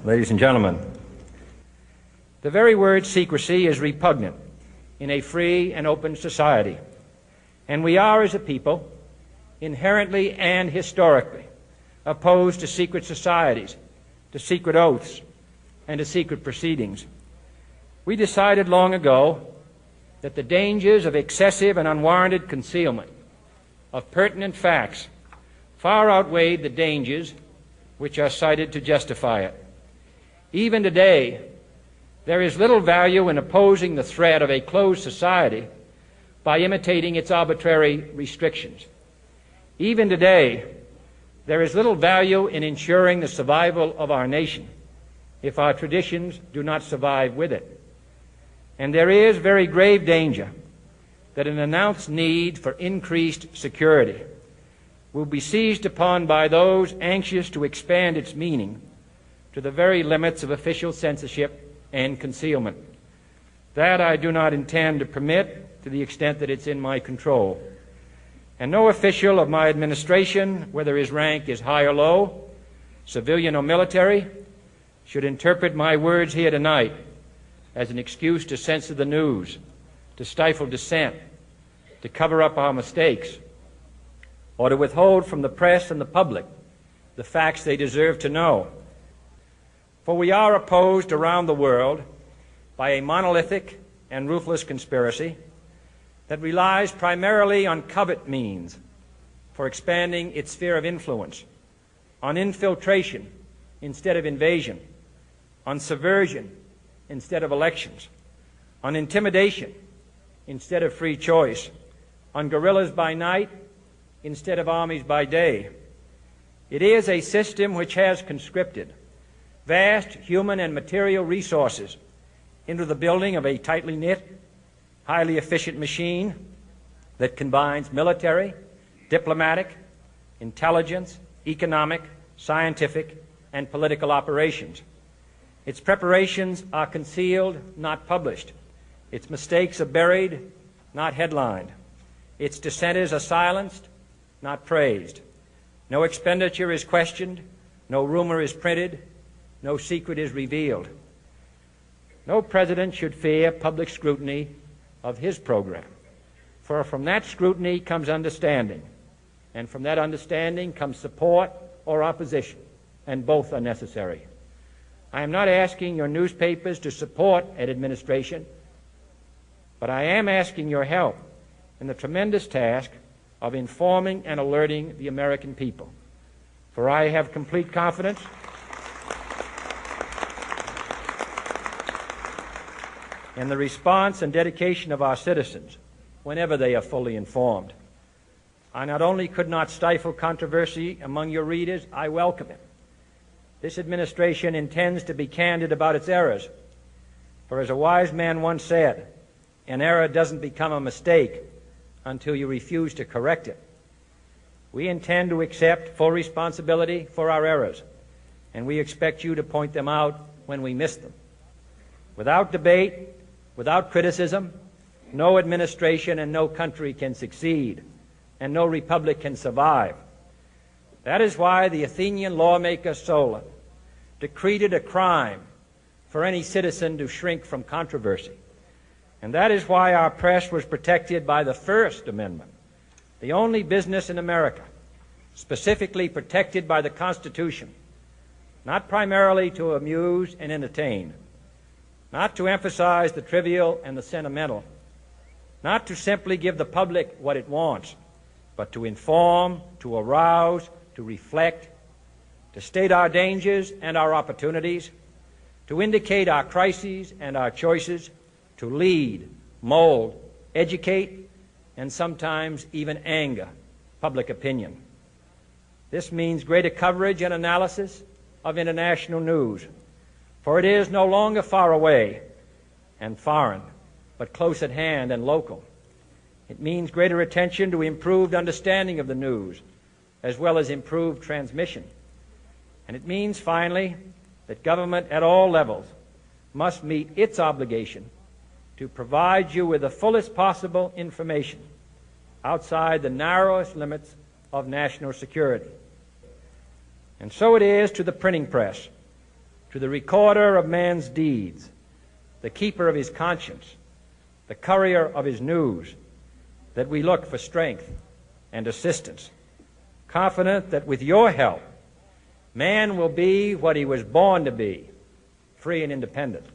Ladies and gentlemen, the very word secrecy is repugnant in a free and open society, and we are, as a people, inherently and historically opposed to secret societies, to secret oaths, and to secret proceedings. We decided long ago that the dangers of excessive and unwarranted concealment of pertinent facts far outweighed the dangers which are cited to justify it. Even today, there is little value in opposing the threat of a closed society by imitating its arbitrary restrictions. Even today, there is little value in ensuring the survival of our nation if our traditions do not survive with it. And there is very grave danger that an announced need for increased security will be seized upon by those anxious to expand its meaning to the very limits of official censorship and concealment. That I do not intend to permit to the extent that it's in my control. And no official of my administration, whether his rank is high or low, civilian or military, should interpret my words here tonight as an excuse to censor the news, to stifle dissent, to cover up our mistakes, or to withhold from the press and the public the facts they deserve to know. For we are opposed around the world by a monolithic and ruthless conspiracy that relies primarily on covert means for expanding its sphere of influence, on infiltration instead of invasion, on subversion instead of elections, on intimidation instead of free choice, on guerrillas by night instead of armies by day. It is a system which has conscripted vast human and material resources into the building of a tightly knit, highly efficient machine that combines military, diplomatic, intelligence, economic, scientific, and political operations. Its preparations are concealed, not published. Its mistakes are buried, not headlined. Its dissenters are silenced, not praised. No expenditure is questioned, no rumor is printed, no secret is revealed. No president should fear public scrutiny of his program, for from that scrutiny comes understanding, and from that understanding comes support or opposition, and both are necessary. I am not asking your newspapers to support an administration, but I am asking your help in the tremendous task of informing and alerting the American people. For I have complete confidence in the response and dedication of our citizens whenever they are fully informed. I not only could not stifle controversy among your readers, I welcome it. This administration intends to be candid about its errors. For as a wise man once said, an error doesn't become a mistake until you refuse to correct it. We intend to accept full responsibility for our errors, and we expect you to point them out when we miss them. Without debate, without criticism, no administration and no country can succeed, and no republic can survive. That is why the Athenian lawmaker Solon decreed it a crime for any citizen to shrink from controversy. And that is why our press was protected by the First Amendment, the only business in America specifically protected by the Constitution, not primarily to amuse and entertain, not to emphasize the trivial and the sentimental, not to simply give the public what it wants, but to inform, to arouse, to reflect, to state our dangers and our opportunities, to indicate our crises and our choices, to lead, mold, educate, and sometimes even anger public opinion. This means greater coverage and analysis of international news, for it is no longer far away and foreign, but close at hand and local. It means greater attention to improved understanding of the news, as well as improved transmission. And it means, finally, that government at all levels must meet its obligation to provide you with the fullest possible information outside the narrowest limits of national security. And so it is to the printing press, to the recorder of man's deeds, the keeper of his conscience, the courier of his news, that we look for strength and assistance, confident that with your help, man will be what he was born to be, free and independent.